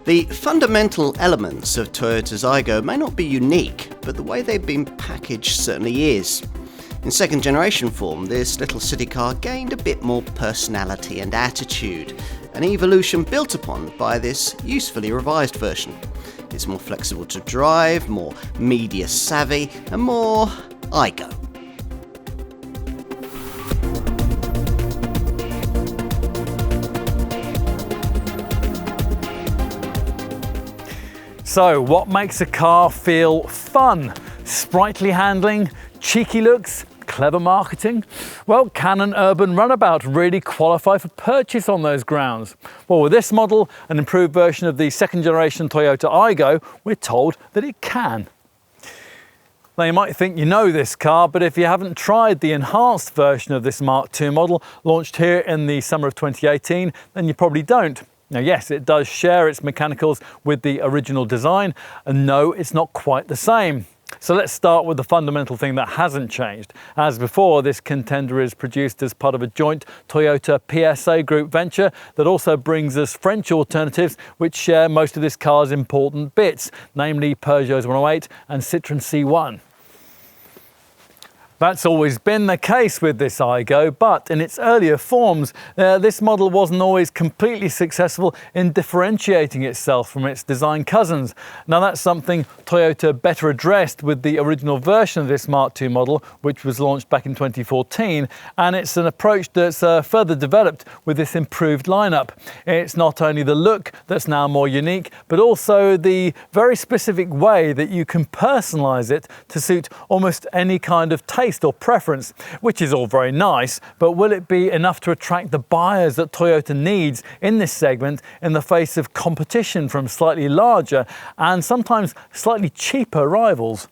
The fundamental elements of Toyota's Aygo may not be unique, but the way they've been packaged certainly is. In second generation form, this little city car gained a bit more personality and attitude, an evolution built upon by this usefully revised version. It's more flexible to drive, more media savvy, and more Aygo. So, what makes a car feel fun? Sprightly handling, cheeky looks, clever marketing? Well, can an urban runabout really qualify for purchase on those grounds? Well, with this model, an improved version of the second generation Toyota Aygo, we're told that it can. Now, you might think you know this car, but if you haven't tried the enhanced version of this Mark II model, launched here in the summer of 2018, then you probably don't. Now, yes, it does share its mechanicals with the original design, and no, it's not quite the same. So let's start with the fundamental thing that hasn't changed. As before, this contender is produced as part of a joint Toyota PSA Group venture that also brings us French alternatives which share most of this car's important bits, namely Peugeot's 108 and Citroen C1. That's always been the case with this Aygo, but in its earlier forms, this model wasn't always completely successful in differentiating itself from its design cousins. Now, that's something Toyota better addressed with the original version of this Mark II model, which was launched back in 2014, and it's an approach that's further developed with this improved lineup. It's not only the look that's now more unique, but also the very specific way that you can personalize it to suit almost any kind of taste or preference, which is all very nice, but will it be enough to attract the buyers that Toyota needs in this segment in the face of competition from slightly larger and sometimes slightly cheaper rivals?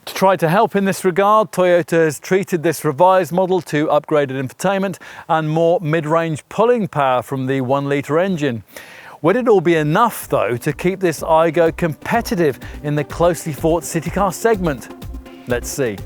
To try to help in this regard, Toyota has treated this revised model to upgraded infotainment and more mid-range pulling power from the 1-litre engine. Would it all be enough, though, to keep this Aygo competitive in the closely fought city car segment? Let's see.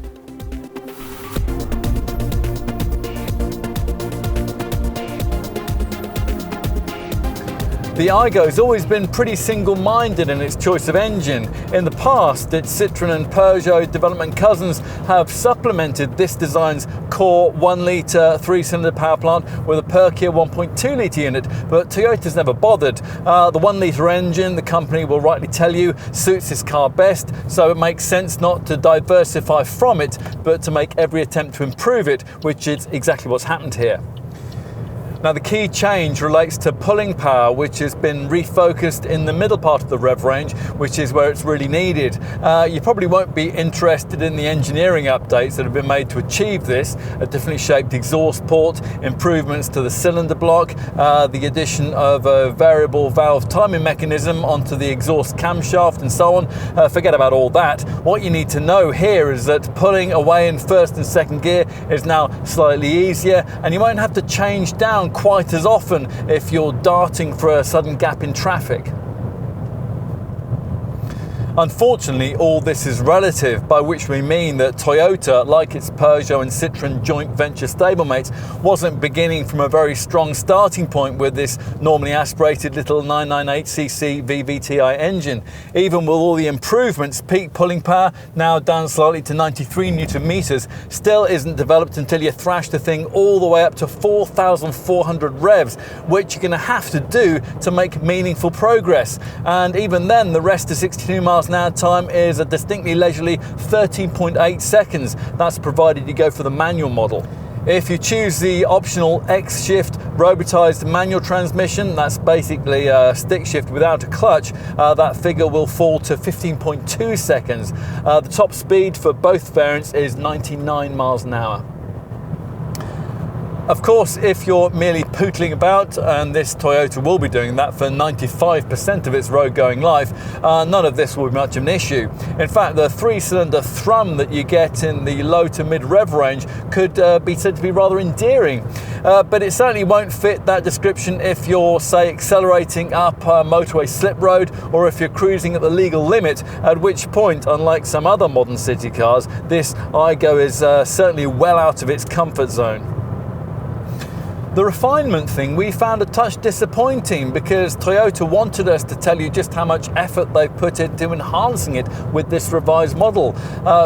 The Aygo has always been pretty single-minded in its choice of engine. In the past, its Citroen and Peugeot development cousins have supplemented this design's core 1-litre 3-cylinder power plant with a perkier 1.2-litre unit, but Toyota's never bothered. The 1-litre engine, the company will rightly tell you, suits this car best, so it makes sense not to diversify from it, but to make every attempt to improve it, which is exactly what's happened here. Now, the key change relates to pulling power, which has been refocused in the middle part of the rev range, which is where it's really needed. You probably won't be interested in the engineering updates that have been made to achieve this: a differently shaped exhaust port, improvements to the cylinder block, the addition of a variable valve timing mechanism onto the exhaust camshaft, and so on. Forget about all that. What you need to know here is that pulling away in first and second gear is now slightly easier, and you won't have to change down quite as often if you're darting for a sudden gap in traffic. Unfortunately, all this is relative, by which we mean that Toyota, like its Peugeot and Citroen joint venture stablemates, wasn't beginning from a very strong starting point with this normally aspirated little 998cc VVTi engine. Even with all the improvements, peak pulling power, now down slightly to 93 Newton meters, still isn't developed until you thrash the thing all the way up to 4,400 revs, which you're going to have to do to make meaningful progress. And even then, the rest to 62 miles an hour time is a distinctly leisurely 13.8 seconds. That's provided you go for the manual model. If you choose the optional X-Shift robotized manual transmission, that's basically a stick shift without a clutch, that figure will fall to 15.2 seconds. The top speed for both variants is 99 miles an hour. Of course, if you're merely pootling about, and this Toyota will be doing that for 95% of its road-going life, none of this will be much of an issue. In fact, the 3-cylinder thrum that you get in the low to mid-rev range could be said to be rather endearing. But it certainly won't fit that description if you're, say, accelerating up a motorway slip road, or if you're cruising at the legal limit, at which point, unlike some other modern city cars, this Aygo is certainly well out of its comfort zone. The refinement thing we found a touch disappointing because Toyota wanted us to tell you just how much effort they've put into enhancing it with this revised model.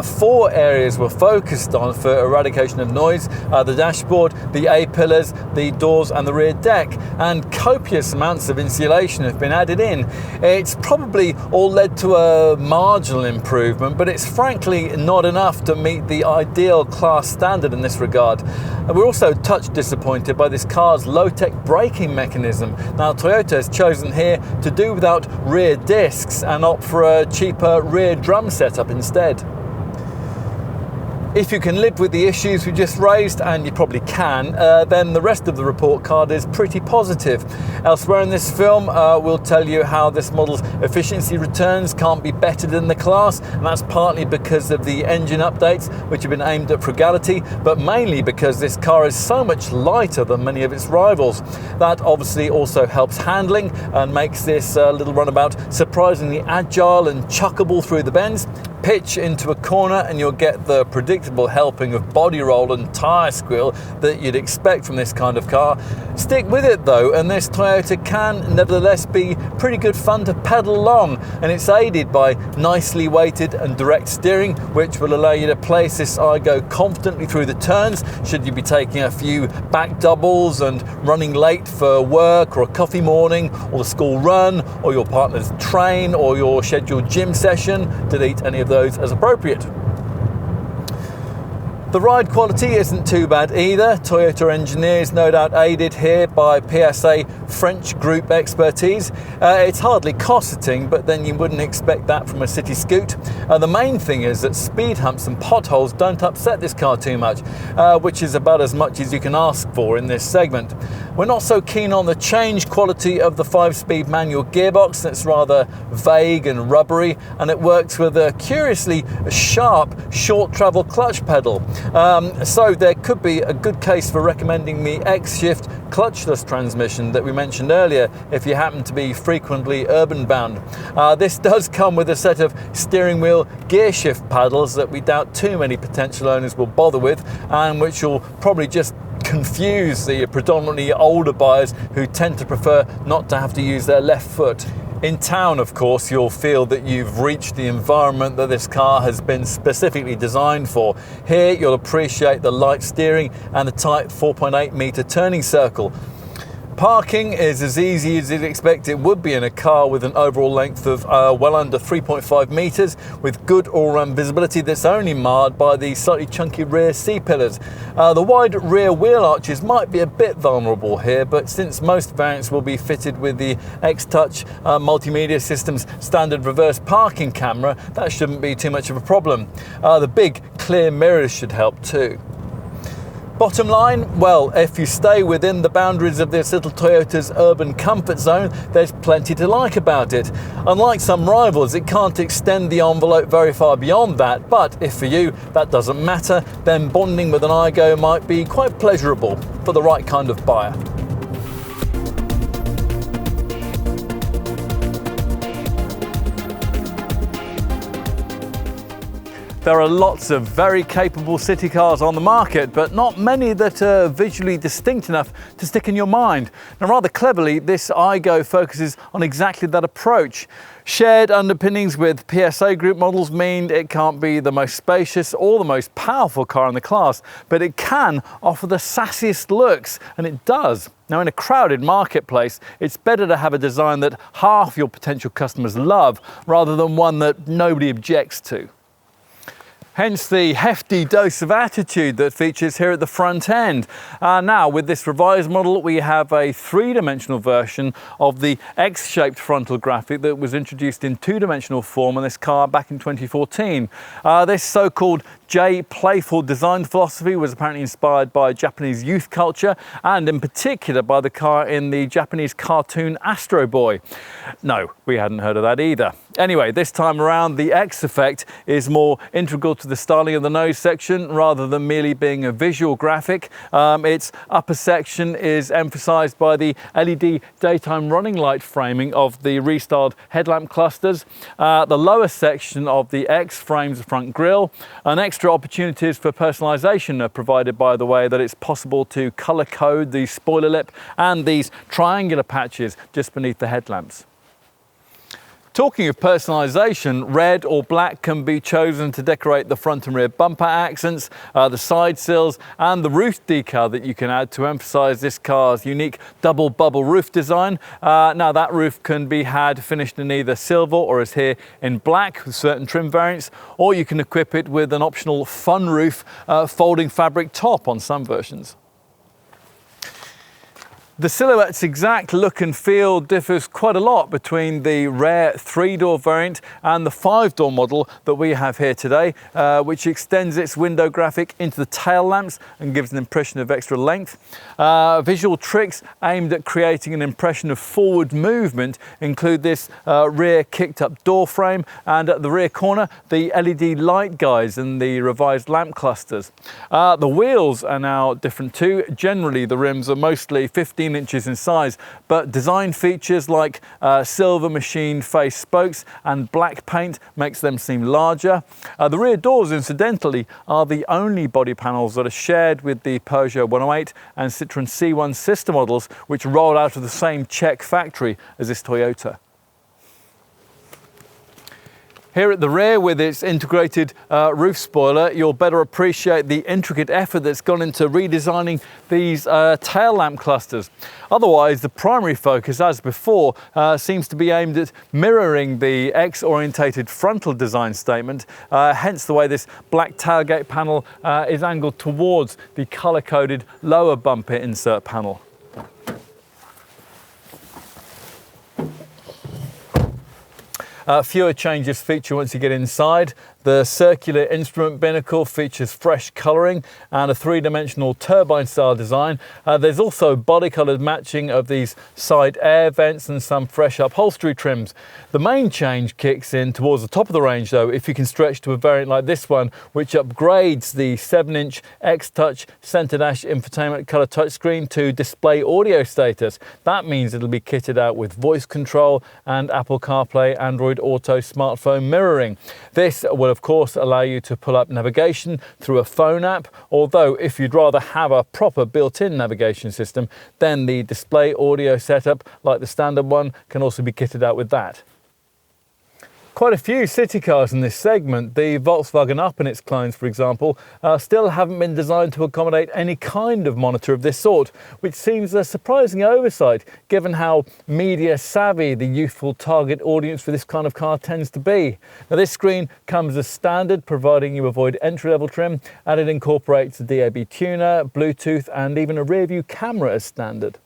4 areas were focused on for eradication of noise: the dashboard, the A-pillars, the doors and the rear deck, and copious amounts of insulation have been added in. It's probably all led to a marginal improvement, but it's frankly not enough to meet the ideal class standard in this regard. And we're also a touch disappointed by this car's low-tech braking mechanism. Now, Toyota has chosen here to do without rear discs and opt for a cheaper rear drum setup instead. If you can live with the issues we just raised, and you probably can, then the rest of the report card is pretty positive. Elsewhere in this film, we'll tell you how this model's efficiency returns can't be bettered in the class, and that's partly because of the engine updates, which have been aimed at frugality, but mainly because this car is so much lighter than many of its rivals. That obviously also helps handling and makes this little runabout surprisingly agile and chuckable through the bends. Pitch into a corner and you'll get the predictable helping of body roll and tyre squeal that you'd expect from this kind of car. Stick with it though, and this Toyota can nevertheless be pretty good fun to pedal along, and it's aided by nicely weighted and direct steering, which will allow you to place this Aygo confidently through the turns should you be taking a few back doubles and running late for work or a coffee morning or the school run or your partner's train or your scheduled gym session. Delete any of those as appropriate. The ride quality isn't too bad either. Toyota engineers no doubt aided here by PSA French Group expertise. It's hardly cosseting, but then you wouldn't expect that from a city scoot. The main thing is that speed humps and potholes don't upset this car too much, which is about as much as you can ask for in this segment. We're not so keen on the change quality of the 5-speed manual gearbox. That's rather vague and rubbery, and it works with a curiously sharp short travel clutch pedal. So there could be a good case for recommending the X-Shift clutchless transmission that we mentioned earlier if you happen to be frequently urban bound. This does come with a set of steering wheel gear shift paddles that we doubt too many potential owners will bother with, and which will probably just confuse the predominantly older buyers who tend to prefer not to have to use their left foot. In town, of course, you'll feel that you've reached the environment that this car has been specifically designed for. Here, you'll appreciate the light steering and the tight 4.8 metre turning circle. Parking is as easy as you'd expect it would be in a car with an overall length of well under 3.5 metres, with good all-round visibility that's only marred by the slightly chunky rear C-pillars. The wide rear wheel arches might be a bit vulnerable here, but since most variants will be fitted with the X-Touch multimedia system's standard reverse parking camera, that shouldn't be too much of a problem. The big clear mirrors should help too. Bottom line, well, if you stay within the boundaries of this little Toyota's urban comfort zone, there's plenty to like about it. Unlike some rivals, it can't extend the envelope very far beyond that, but if for you that doesn't matter, then bonding with an Aygo might be quite pleasurable for the right kind of buyer. There are lots of very capable city cars on the market, but not many that are visually distinct enough to stick in your mind. Now, rather cleverly, this Aygo focuses on exactly that approach. Shared underpinnings with PSA Group models mean it can't be the most spacious or the most powerful car in the class, but it can offer the sassiest looks, and it does. Now, in a crowded marketplace, it's better to have a design that half your potential customers love, rather than one that nobody objects to. Hence the hefty dose of attitude that features here at the front end. Now, with this revised model, we have a 3-dimensional version of the X-shaped frontal graphic that was introduced in 2-dimensional form on this car back in 2014. This so-called J-playful design philosophy was apparently inspired by Japanese youth culture, and in particular by the car in the Japanese cartoon Astro Boy. No, we hadn't heard of that either. Anyway, this time around, the X effect is more integral to the styling of the nose section rather than merely being a visual graphic. Its upper section is emphasized by the LED daytime running light framing of the restyled headlamp clusters. The lower section of the X frames the front grille. An extra Extra opportunities for personalisation are provided by the way that it's possible to colour code the spoiler lip and these triangular patches just beneath the headlamps. Talking of personalisation, red or black can be chosen to decorate the front and rear bumper accents, the side sills and the roof decal that you can add to emphasise this car's unique double bubble roof design. Now that roof can be had finished in either silver or as here in black with certain trim variants, or you can equip it with an optional fun roof folding fabric top on some versions. The silhouette's exact look and feel differs quite a lot between the rare 3-door variant and the 5-door model that we have here today, which extends its window graphic into the tail lamps and gives an impression of extra length. Visual tricks aimed at creating an impression of forward movement include this rear kicked up door frame, and at the rear corner the LED light guides and the revised lamp clusters. The wheels are now different too. Generally the rims are mostly 15 inches in size, but design features like silver machine face spokes and black paint makes them seem larger. The rear doors, incidentally, are the only body panels that are shared with the Peugeot 108 and Citroen C1 sister models, which roll out of the same Czech factory as this Toyota. Here at the rear with its integrated roof spoiler, you'll better appreciate the intricate effort that's gone into redesigning these tail lamp clusters. Otherwise, the primary focus, as before, seems to be aimed at mirroring the X-orientated frontal design statement, hence the way this black tailgate panel is angled towards the colour-coded lower bumper insert panel. Fewer changes feature once you get inside. The circular instrument binnacle features fresh colouring and a three-dimensional turbine-style design. There's also body-coloured matching of these side air vents and some fresh upholstery trims. The main change kicks in towards the top of the range though, if you can stretch to a variant like this one, which upgrades the 7-inch X-Touch centre dash infotainment colour touchscreen to display audio status. That means it'll be kitted out with voice control and Apple CarPlay, Android Auto smartphone mirroring. This will of course allow you to pull up navigation through a phone app, although if you'd rather have a proper built-in navigation system, then the display audio setup like the standard one can also be kitted out with that. Quite a few city cars in this segment, the Volkswagen Up and its clones for example, still haven't been designed to accommodate any kind of monitor of this sort, which seems a surprising oversight given how media savvy the youthful target audience for this kind of car tends to be. Now this screen comes as standard, providing you avoid entry-level trim, and it incorporates a DAB tuner, Bluetooth and even a rear-view camera as standard.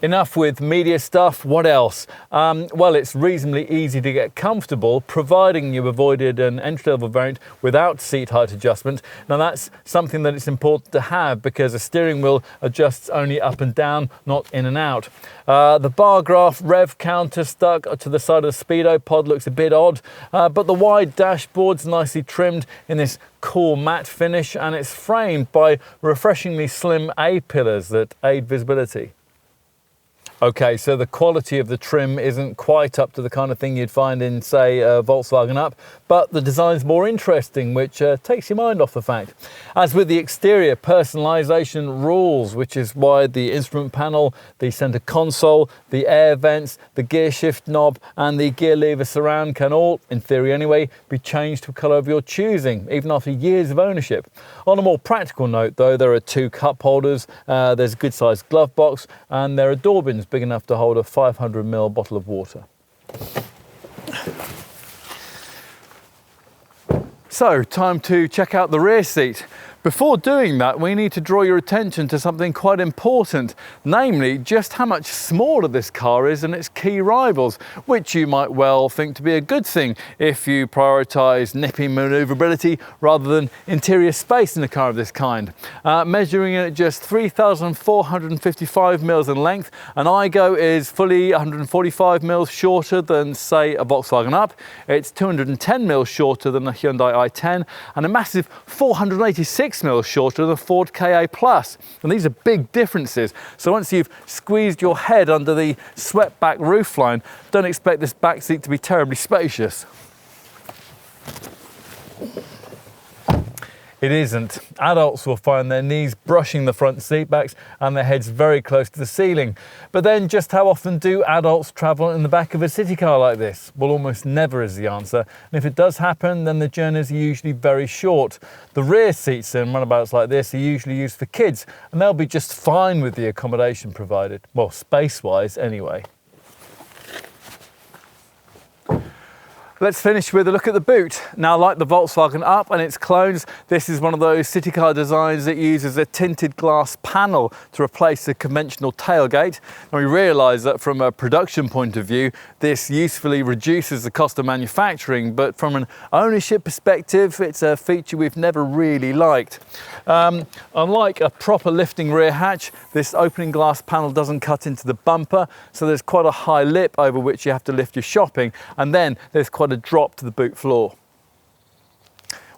Enough with media stuff, what else? Well, it's reasonably easy to get comfortable, providing you avoided an entry-level variant without seat height adjustment. Now that's something that it's important to have because a steering wheel adjusts only up and down, not in and out. The bar graph rev counter stuck to the side of the speedo pod looks a bit odd, but the wide dashboard's nicely trimmed in this cool matte finish, and it's framed by refreshingly slim A-pillars that aid visibility. Okay, so the quality of the trim isn't quite up to the kind of thing you'd find in, say, a Volkswagen Up, but the design's more interesting, which takes your mind off the fact. As with the exterior, personalisation rules, which is why the instrument panel, the centre console, the air vents, the gear shift knob and the gear lever surround can all, in theory anyway, be changed to a colour of your choosing, even after years of ownership. On a more practical note though, there are 2 cup holders, there's a good sized glove box, and there are door bins big enough to hold a 500ml bottle of water. So, time to check out the rear seat. Before doing that, we need to draw your attention to something quite important, namely just how much smaller this car is than its key rivals, which you might well think to be a good thing if you prioritise nippy manoeuvrability rather than interior space in a car of this kind. Measuring in at just 3,455 mils in length, an Aygo is fully 145 mils shorter than, say, a Volkswagen Up. It's 210 mils shorter than a Hyundai i10, and a massive 486 mils shorter than the Ford Ka+. And these are big differences. So once you've squeezed your head under the swept-back roofline, don't expect this back seat to be terribly spacious. It isn't. Adults will find their knees brushing the front seat backs and their heads very close to the ceiling. But then just how often do adults travel in the back of a city car like this? Well, almost never is the answer. And if it does happen, then the journeys are usually very short. The rear seats in runabouts like this are usually used for kids, and they'll be just fine with the accommodation provided. Well, space-wise anyway. Let's finish with a look at the boot. Now, like the Volkswagen Up and its clones, this is one of those city car designs that uses a tinted glass panel to replace the conventional tailgate. And we realise that from a production point of view, this usefully reduces the cost of manufacturing, but from an ownership perspective, it's a feature we've never really liked. Unlike a proper lifting rear hatch, this opening glass panel doesn't cut into the bumper, so there's quite a high lip over which you have to lift your shopping, and then there's quite a drop to the boot floor.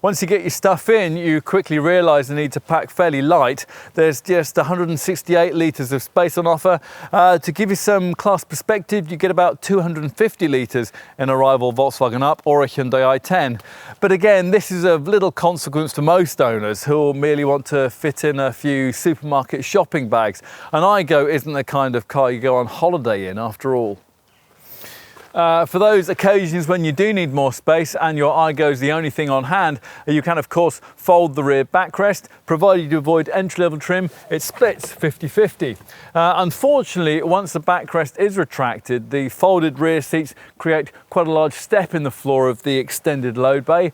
Once you get your stuff in, you quickly realise the need to pack fairly light. There's just 168 litres of space on offer. To give you some class perspective, you get about 250 litres in a rival Volkswagen Up or a Hyundai i10. But again, this is of little consequence to most owners who merely want to fit in a few supermarket shopping bags. An Aygo isn't the kind of car you go on holiday in after all. For those occasions when you do need more space and your Aygo is the only thing on hand, you can of course fold the rear backrest. Provided you avoid entry-level trim, it splits 50-50. Unfortunately, once the backrest is retracted, the folded rear seats create quite a large step in the floor of the extended load bay.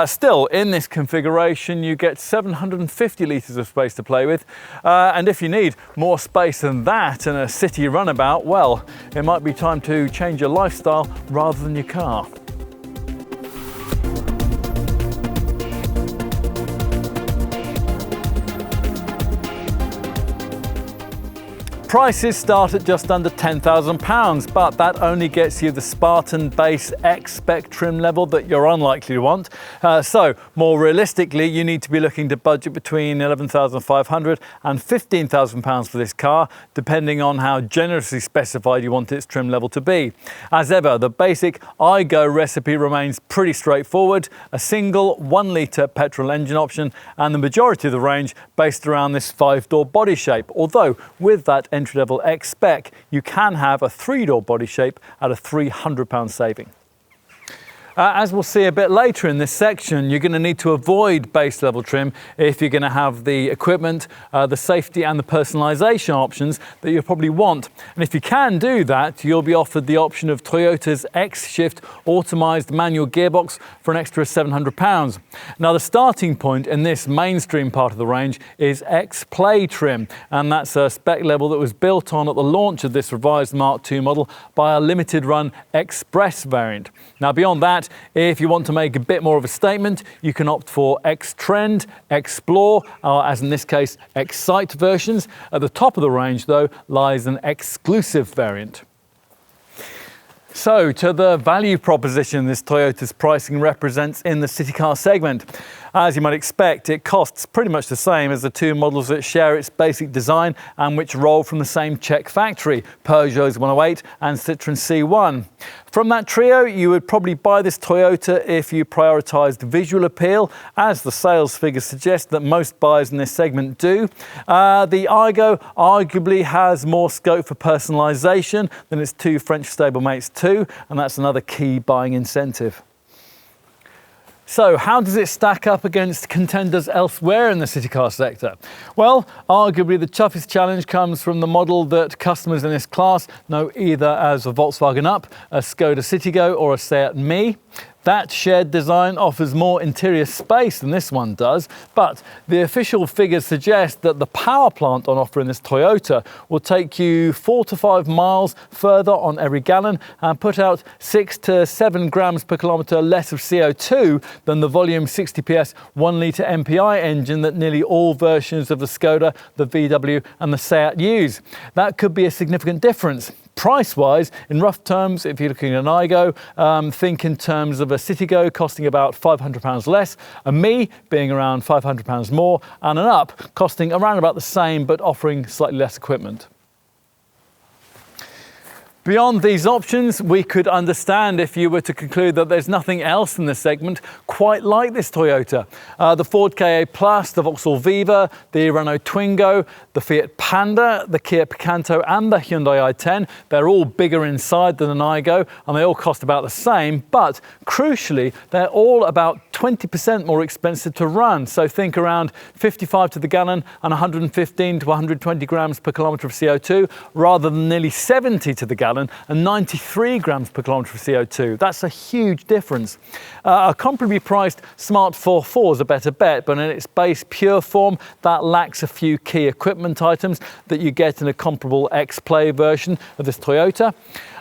Still, in this configuration, you get 750 litres of space to play with. And if you need more space than that in a city runabout, well, it might be time to change your lifestyle rather than your car. Prices start at just under £10,000, but that only gets you the Spartan base X-Spec trim level that you're unlikely to want. So, more realistically, you need to be looking to budget between £11,500 and £15,000 for this car, depending on how generously specified you want its trim level to be. As ever, the basic Aygo recipe remains pretty straightforward: a single 1-litre petrol engine option, and the majority of the range based around this 5-door body shape, although with that entry-level X-Spec, you can have a 3-door body shape at a £300 saving. As we'll see a bit later in this section, you're going to need to avoid base level trim if you're going to have the equipment, the safety and the personalisation options that you probably want. And if you can do that, you'll be offered the option of Toyota's X-Shift automised manual gearbox for an extra £700. Now, the starting point in this mainstream part of the range is X-Play trim, and that's a spec level that was built on at the launch of this revised Mark II model by a limited run Express variant. Now, beyond that, if you want to make a bit more of a statement, you can opt for X-Trend, Explore, or as in this case, Excite versions. At the top of the range, though, lies an exclusive variant. So, to the value proposition this Toyota's pricing represents in the city car segment. As you might expect, it costs pretty much the same as the two models that share its basic design and which roll from the same Czech factory, Peugeot's 108 and Citroen C1. From that trio, you would probably buy this Toyota if you prioritised visual appeal, as the sales figures suggest that most buyers in this segment do. The Aygo arguably has more scope for personalisation than its two French stablemates too, and that's another key buying incentive. So, how does it stack up against contenders elsewhere in the city car sector? Well, arguably the toughest challenge comes from the model that customers in this class know either as a Volkswagen Up, a Skoda Citigo or a Seat Mii. That shared design offers more interior space than this one does, but the official figures suggest that the power plant on offer in this Toyota will take you 4 to 5 miles further on every gallon and put out 6 to 7 grams per kilometre less of CO2 than the volume 60 PS 1-litre MPI engine that nearly all versions of the Skoda, the VW and the Seat use. That could be a significant difference. Price-wise, in rough terms, if you're looking at an Aygo, think in terms of a Citigo costing about £500 less, a Mii being around £500 more, and an Up costing around about the same but offering slightly less equipment. Beyond these options, we could understand if you were to conclude that there's nothing else in the segment quite like this Toyota. The Ford Ka Plus, the Vauxhall Viva, the Renault Twingo, the Fiat Panda, the Kia Picanto and the Hyundai i10, they're all bigger inside than an Aygo and they all cost about the same, but crucially, they're all about 20% more expensive to run. So think around 55 to the gallon and 115 to 120 grams per kilometre of CO2, rather than nearly 70 to the gallon and 93 grams per kilometre of CO2. That's a huge difference. A comparably priced Smart 4.4 is a better bet, but in its base pure form, that lacks a few key equipment items that you get in a comparable X-Play version of this Toyota.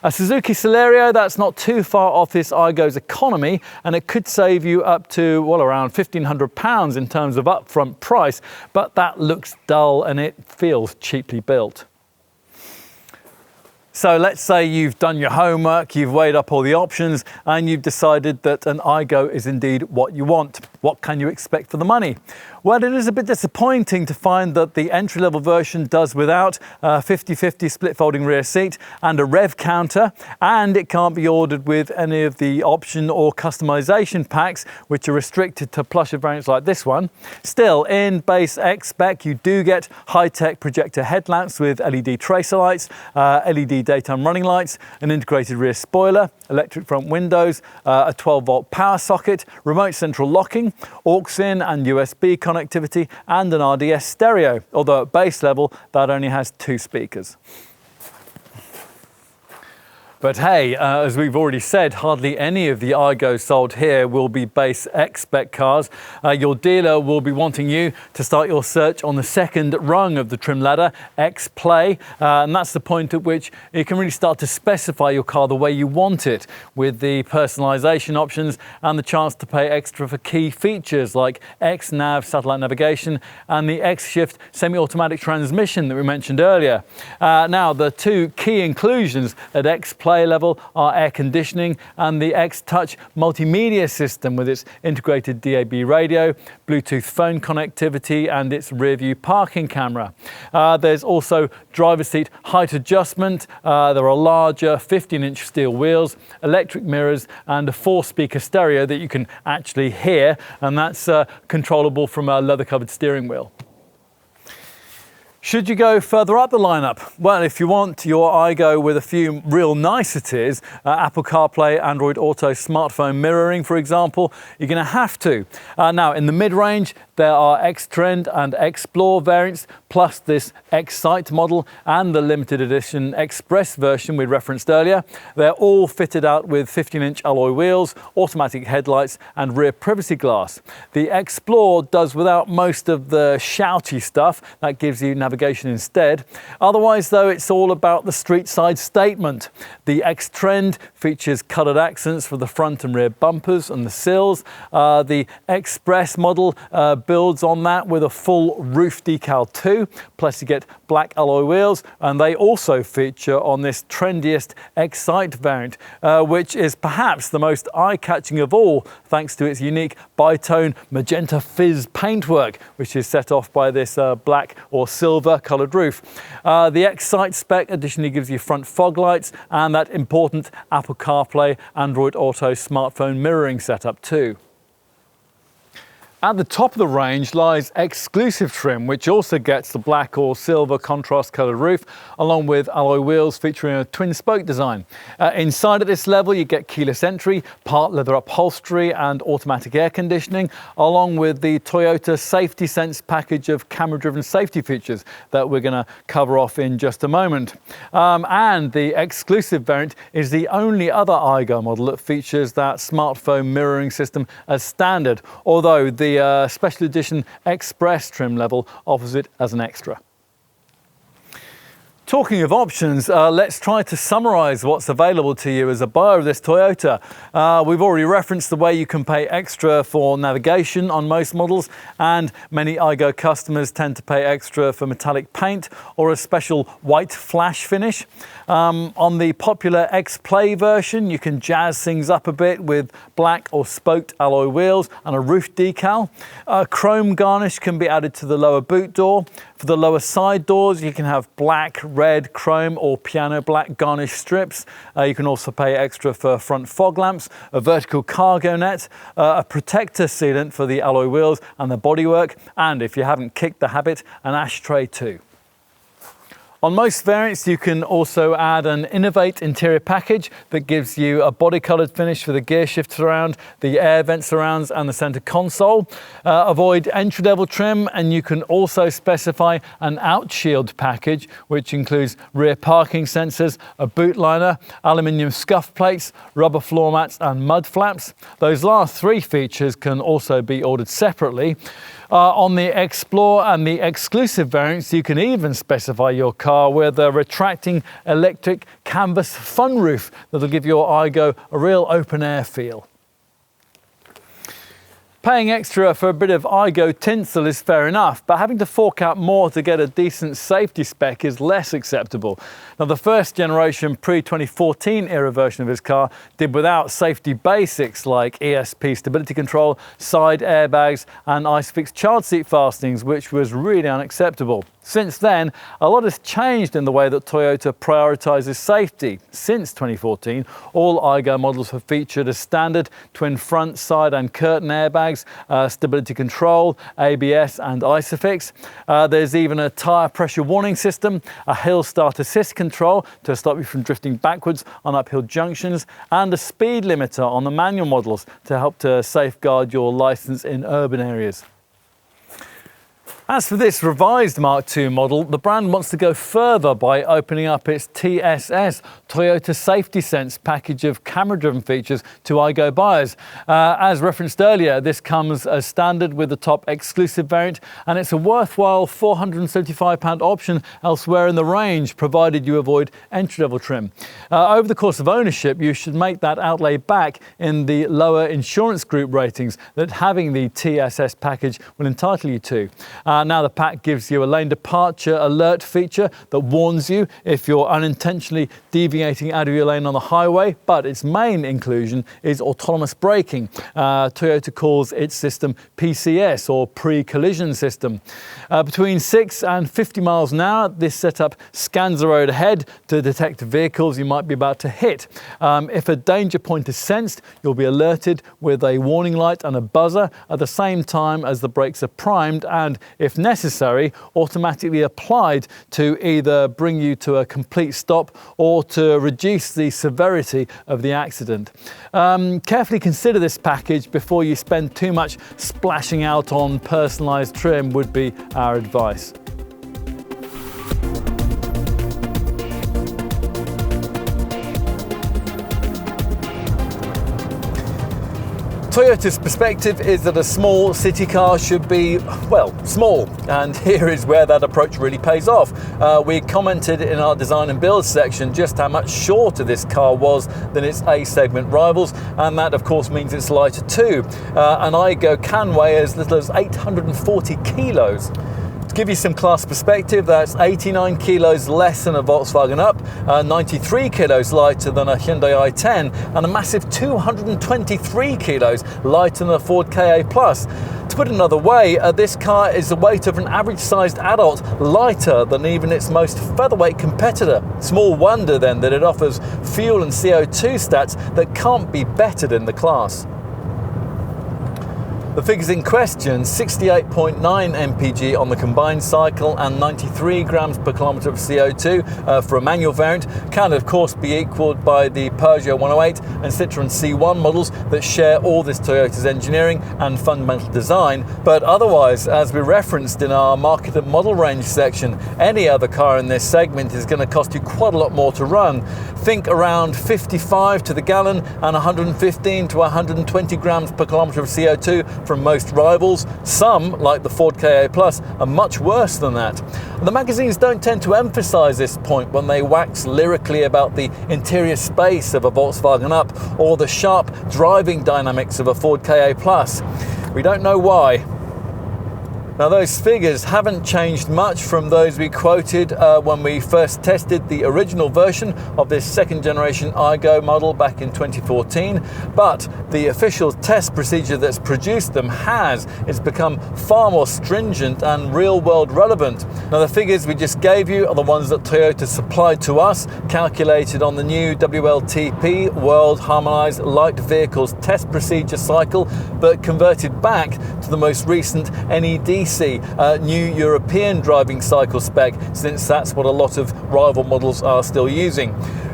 A Suzuki Celerio, that's not too far off this Aygo's economy, and it could save you up to, well, around £1,500 in terms of upfront price, but that looks dull and it feels cheaply built. So let's say you've done your homework, you've weighed up all the options, and you've decided that an Aygo is indeed what you want. What can you expect for the money? Well, it is a bit disappointing to find that the entry-level version does without a 50/50 split-folding rear seat and a rev counter, and it can't be ordered with any of the option or customization packs, which are restricted to plusher variants like this one. Still, in base X spec, you do get high-tech projector headlamps with LED tracer lights, LED daytime running lights, an integrated rear spoiler, electric front windows, a 12-volt power socket, remote central locking, aux-in and USB connectivity, and an RDS stereo, although at base level that only has 2 speakers. But hey, as we've already said, hardly any of the Aygos sold here will be base X-spec cars. Your dealer will be wanting you to start your search on the second rung of the trim ladder, X-Play, and that's the point at which you can really start to specify your car the way you want it, with the personalisation options and the chance to pay extra for key features like X-Nav satellite navigation and the X-Shift semi-automatic transmission that we mentioned earlier. Now, the 2 key inclusions at X-Play level are air conditioning and the X-Touch multimedia system with its integrated DAB radio, Bluetooth phone connectivity and its rear view parking camera. There's also driver's seat height adjustment. There are larger 15-inch steel wheels, electric mirrors and a 4-speaker stereo that you can actually hear, and that's controllable from a leather-covered steering wheel. Should you go further up the lineup? Well, if you want your Aygo with a few real niceties, Apple CarPlay, Android Auto, smartphone mirroring, for example, you're going to have to. Now, in the mid-range, there are X-Trend and Explore variants, plus this X-Sight model and the limited edition Express version we referenced earlier. They're all fitted out with 15-inch alloy wheels, automatic headlights and rear privacy glass. The Explore does without most of the shouty stuff. That gives you navigation instead. Otherwise, though, it's all about the street side statement. The X-Trend features coloured accents for the front and rear bumpers and the sills. The Express model builds on that with a full roof decal too, plus you get black alloy wheels, and they also feature on this trendiest X-Sight variant, which is perhaps the most eye-catching of all thanks to its unique bitone magenta fizz paintwork, which is set off by this black or silver coloured roof. The X-Sight spec additionally gives you front fog lights and that important Apple CarPlay, Android Auto smartphone mirroring setup too. At the top of the range lies exclusive trim, which also gets the black or silver contrast coloured roof, along with alloy wheels featuring a twin spoke design. Inside at this level, you get keyless entry, part leather upholstery and automatic air conditioning, along with the Toyota Safety Sense package of camera-driven safety features that we're going to cover off in just a moment. And the exclusive variant is the only other Aygo model that features that smartphone mirroring system as standard, although the special edition Express trim level offers it as an extra. Talking of options, let's try to summarise what's available to you as a buyer of this Toyota. We've already referenced the way you can pay extra for navigation on most models, and many Aygo customers tend to pay extra for metallic paint or a special white flash finish. On the popular X-Play version, you can jazz things up a bit with black or spoked alloy wheels and a roof decal. Chrome garnish can be added to the lower boot door. For the lower side doors, you can have black red, chrome or piano black garnish strips. You can also pay extra for front fog lamps, a vertical cargo net, a protector sealant for the alloy wheels and the bodywork, and if you haven't kicked the habit, an ashtray too. On most variants, you can also add an Innovate interior package that gives you a body-coloured finish for the gear shift surround, the air vent surrounds and the centre console. Avoid entry-level trim, and you can also specify an Outshield package, which includes rear parking sensors, a boot liner, aluminium scuff plates, rubber floor mats and mud flaps. Those last three features can also be ordered separately. On the Explore and the Exclusive variants, you can even specify your car with a retracting electric canvas fun roof that'll give your Aygo a real open-air feel. Paying extra for a bit of Aygo tinsel is fair enough, but having to fork out more to get a decent safety spec is less acceptable. Now, the first generation pre-2014 era version of his car did without safety basics like ESP stability control, side airbags and ISOFIX child seat fastenings, which was really unacceptable. Since then, a lot has changed in the way that Toyota prioritises safety. Since 2014, all Aygo models have featured a standard twin front, side and curtain airbags, stability control, ABS and ISOFIX. There's even a tyre pressure warning system, a hill start assist control to stop you from drifting backwards on uphill junctions, and a speed limiter on the manual models to help to safeguard your licence in urban areas. As for this revised Mark II model, the brand wants to go further by opening up its TSS, Toyota Safety Sense package of camera-driven features to Aygo buyers. As referenced earlier, this comes as standard with the top exclusive variant, and it's a worthwhile £475 option elsewhere in the range, provided you avoid entry-level trim. Over the course of ownership, you should make that outlay back in the lower insurance group ratings that having the TSS package will entitle you to. Now the pack gives you a lane departure alert feature that warns you if you're unintentionally deviating out of your lane on the highway, but its main inclusion is autonomous braking. Toyota calls its system PCS, or pre-collision system. Between 6 and 50 miles an hour, this setup scans the road ahead to detect vehicles you might be about to hit. If a danger point is sensed, you'll be alerted with a warning light and a buzzer at the same time as the brakes are primed, and if necessary, automatically applied to either bring you to a complete stop or to reduce the severity of the accident. Carefully consider this package before you spend too much splashing out on personalised trim would be our advice. Toyota's perspective is that a small city car should be, well, small, and here is where that approach really pays off. We commented in our design and build section just how much shorter this car was than its A-segment rivals, and that of course means it's lighter too. An Aygo can weigh as little as 840 kilos. To give you some class perspective, that's 89 kilos less than a Volkswagen Up, 93 kilos lighter than a Hyundai i10, and a massive 223 kilos lighter than a Ford Ka+. To put it another way, this car is the weight of an average-sized adult, lighter than even its most featherweight competitor. Small wonder then that it offers fuel and CO2 stats that can't be bettered in the class. The figures in question, 68.9 mpg on the combined cycle and 93 grams per kilometre of CO2 for a manual variant, can of course be equalled by the Peugeot 108 and Citroen C1 models that share all this Toyota's engineering and fundamental design. But otherwise, as we referenced in our market and model range section, any other car in this segment is going to cost you quite a lot more to run. Think around 55 to the gallon and 115 to 120 grams per kilometre of CO2 from most rivals. Some, like the Ford Ka+, are much worse than that. The magazines don't tend to emphasise this point when they wax lyrically about the interior space of a Volkswagen Up or the sharp driving dynamics of a Ford Ka+. We don't know why. Now those figures haven't changed much from those we quoted when we first tested the original version of this second generation Aygo model back in 2014, but the official test procedure that's produced them it's become far more stringent and real world relevant. Now the figures we just gave you are the ones that Toyota supplied to us, calculated on the new WLTP, World Harmonized Light Vehicles Test Procedure cycle, but converted back to the most recent NEDC, new European driving cycle spec, since that's what a lot of rival models are still using.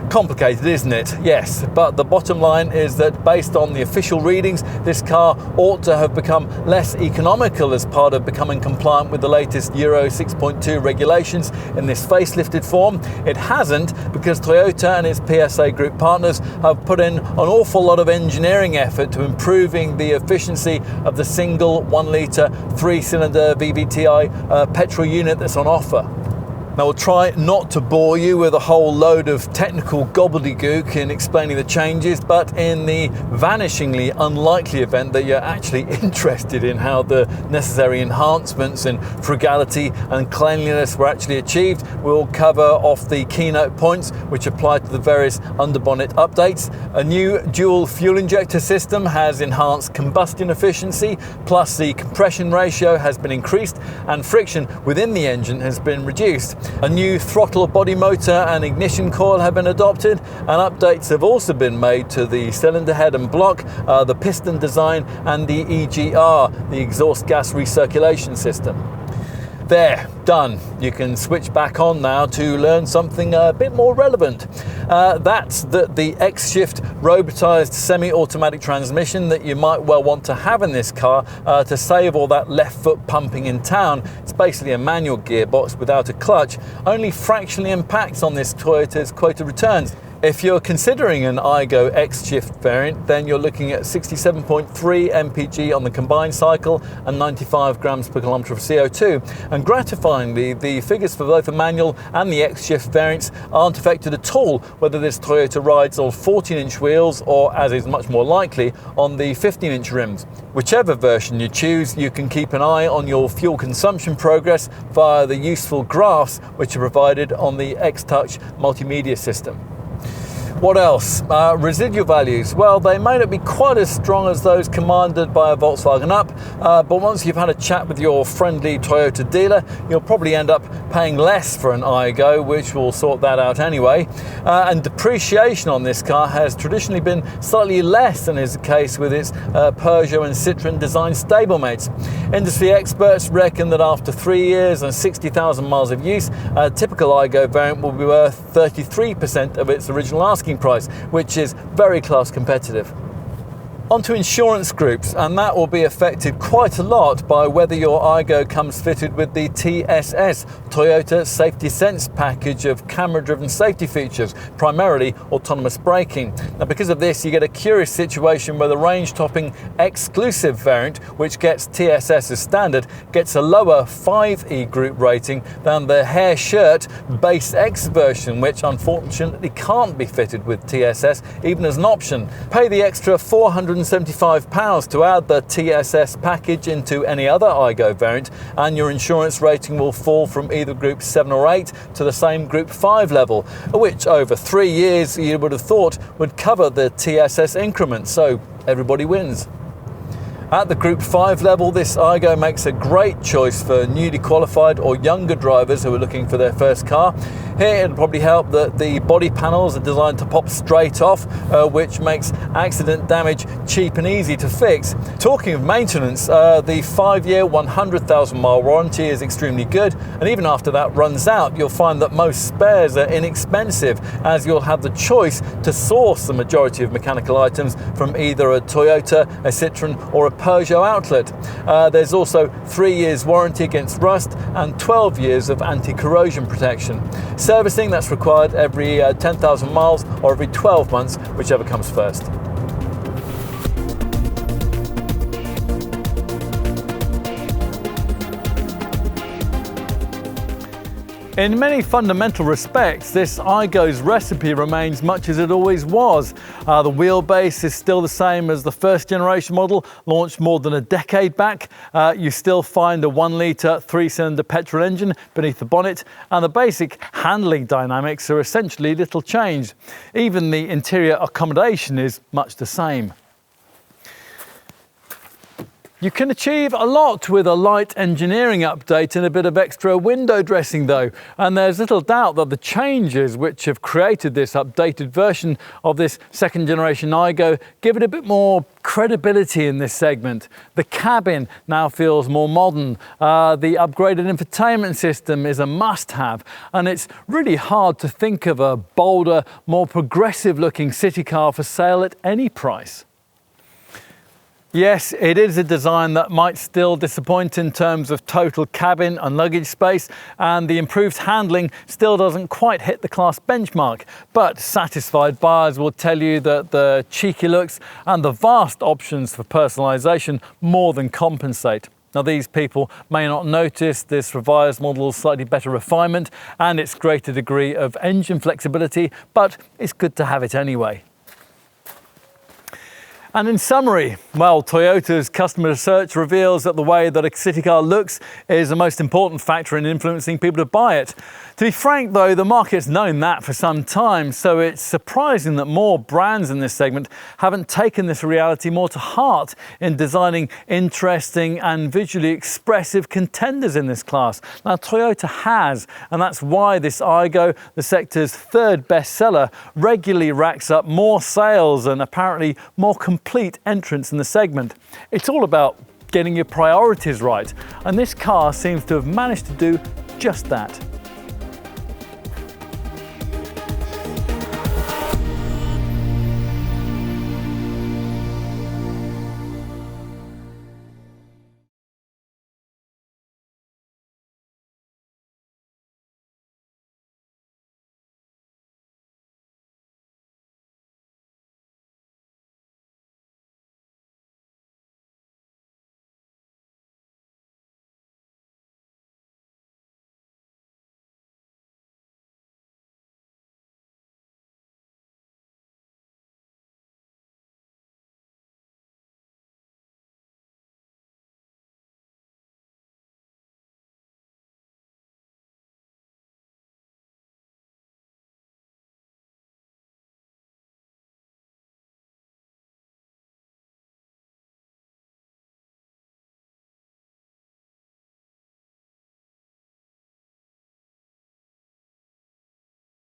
Complicated, isn't it? Yes, but the bottom line is that based on the official readings, this car ought to have become less economical as part of becoming compliant with the latest Euro 6.2 regulations in this facelifted form. It hasn't, because Toyota and its PSA Group partners have put in an awful lot of engineering effort to improving the efficiency of the single 1 litre 3-cylinder VVTi petrol unit that's on offer. Now we'll try not to bore you with a whole load of technical gobbledygook in explaining the changes, but in the vanishingly unlikely event that you're actually interested in how the necessary enhancements in frugality and cleanliness were actually achieved, we'll cover off the keynote points which apply to the various underbonnet updates. A new dual fuel injector system has enhanced combustion efficiency, plus the compression ratio has been increased and friction within the engine has been reduced. A new throttle body motor and ignition coil have been adopted, and updates have also been made to the cylinder head and block, the piston design and the EGR, the exhaust gas recirculation system. There, done. You can switch back on now to learn something a bit more relevant. That's that the X-Shift robotized semi-automatic transmission that you might well want to have in this car to save all that left foot pumping in town. It's basically a manual gearbox without a clutch, only fractionally impacts on this Toyota's quoted returns. If you're considering an Aygo X-Shift variant, then you're looking at 67.3 mpg on the combined cycle and 95 grams per kilometre of CO2. And gratifyingly, the figures for both the manual and the X-Shift variants aren't affected at all whether this Toyota rides on 14-inch wheels or, as is much more likely, on the 15-inch rims. Whichever version you choose, you can keep an eye on your fuel consumption progress via the useful graphs which are provided on the X-Touch multimedia system. What else? Residual values. Well, they may not be quite as strong as those commanded by a Volkswagen Up, but once you've had a chat with your friendly Toyota dealer, you'll probably end up paying less for an Aygo, which will sort that out anyway. And depreciation on this car has traditionally been slightly less than is the case with its Peugeot and Citroen design stablemates. Industry experts reckon that after 3 years and 60,000 miles of use, a typical Aygo variant will be worth 33% of its original asking price, which is very class competitive. Onto insurance groups, and that will be affected quite a lot by whether your Aygo comes fitted with the TSS, Toyota Safety Sense package of camera-driven safety features, primarily autonomous braking. Now because of this, you get a curious situation where the range-topping exclusive variant, which gets TSS as standard, gets a lower 5E group rating than the hair shirt Base X version, which unfortunately can't be fitted with TSS even as an option. Pay the extra £475 to add the TSS package into any other Aygo variant, and your insurance rating will fall from either Group 7 or 8 to the same Group 5 level, which over 3 years you would have thought would cover the TSS increment, so everybody wins. At the Group 5 level, this Aygo makes a great choice for newly qualified or younger drivers who are looking for their first car. Here it'll probably help that the body panels are designed to pop straight off, which makes accident damage cheap and easy to fix. Talking of maintenance, the 5-year 100,000 mile warranty is extremely good, and even after that runs out, you'll find that most spares are inexpensive, as you'll have the choice to source the majority of mechanical items from either a Toyota, a Citroen or a Peugeot outlet. There's also 3 years warranty against rust and 12 years of anti-corrosion protection. Servicing that's required every 10,000 miles or every 12 months, whichever comes first. In many fundamental respects, this Aygo's recipe remains much as it always was. The wheelbase is still the same as the first generation model, launched more than a decade back. You still find a 1 litre 3-cylinder petrol engine beneath the bonnet, and the basic handling dynamics are essentially little changed. Even the interior accommodation is much the same. You can achieve a lot with a light engineering update and a bit of extra window dressing though, and there's little doubt that the changes which have created this updated version of this second generation Aygo give it a bit more credibility in this segment. The cabin now feels more modern, the upgraded infotainment system is a must-have, and it's really hard to think of a bolder, more progressive looking city car for sale at any price. Yes, it is a design that might still disappoint in terms of total cabin and luggage space, and the improved handling still doesn't quite hit the class benchmark, but satisfied buyers will tell you that the cheeky looks and the vast options for personalisation more than compensate. Now, these people may not notice this revised model's slightly better refinement and its greater degree of engine flexibility, but it's good to have it anyway. And in summary, well, Toyota's customer research reveals that the way that a city car looks is the most important factor in influencing people to buy it. To be frank though, the market's known that for some time, so it's surprising that more brands in this segment haven't taken this reality more to heart in designing interesting and visually expressive contenders in this class. Now, Toyota has, and that's why this Aygo, the sector's third bestseller, regularly racks up more sales and apparently more complete entrants in the segment. It's all about getting your priorities right, and this car seems to have managed to do just that.